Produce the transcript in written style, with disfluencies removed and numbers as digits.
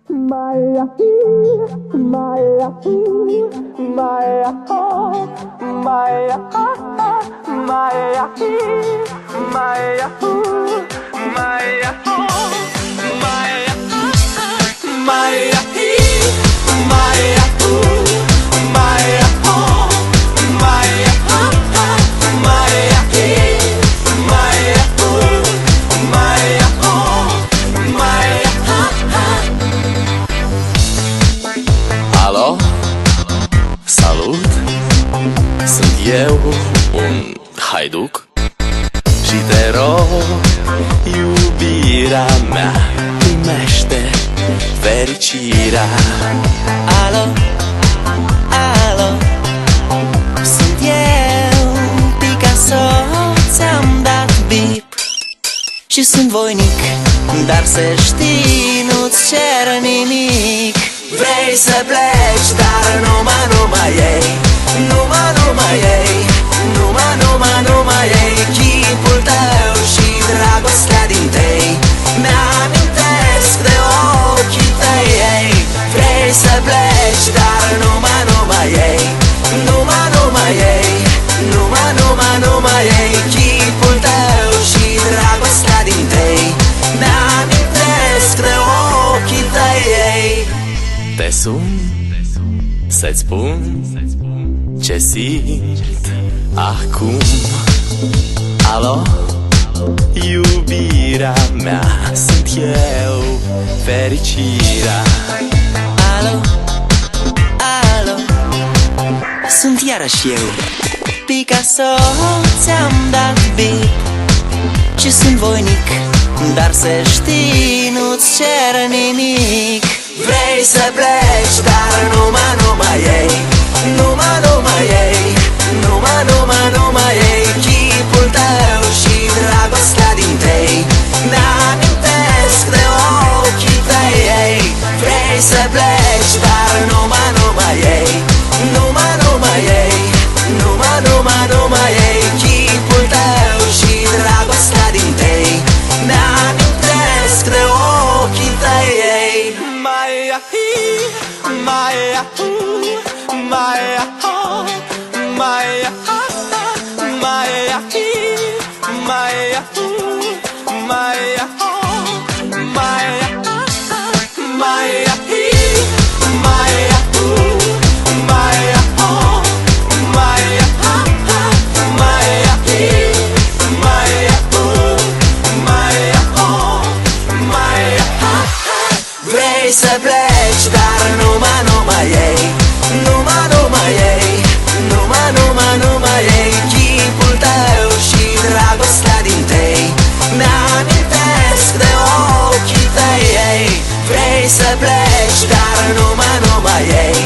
Maya, Maya, Maya, Maya, Maya, Maya, Maya, Alo, salut, sunt eu, un haiduc și te rog, iubirea mea, primește fericirea. Alo, alo, sunt eu, Picasso, ți-am dat bip și sunt voinic, dar să știi, nu-ți cer nimic. Vrei să pleci, dar numai ei, numai ei, numai ei, chipul tău și dragostea din tei mi-amintesc de ochii tăi, ei. Vrei să pleci, dar numai ei, numai ei, numai ei, chipul tău și dragostea din tei mi-amintesc de ochii tăi, ei. Te sun să-ți spun ce simt acum. Alo, iubirea mea, sunt eu, fericirea. Alo, alo, sunt iarăși eu, Picasso, ți-am dat bip și sunt voinic, dar să știi, nu-ți cer nimic. Vrei să pleci, dar numai ei, numai ei, numai ei, chipul tău și dragostea din tei mi-amintesc de ochii tăi, ei. Vrei să pleci, dar numai ei, numai ei, numai ei, chipul tău și dragostea din tei mi-amintesc de ochii tăi, ei. Maya, Maya, Maya, Maya, Maya, Maya, Maya, Maya, Maya, vrei să pleci, dar numai ei, numai ei, numai ei, chipul tău și dragostea din tei mi-amintesc de ochii tăi, ei. Vrei să pleci, dar numai ei,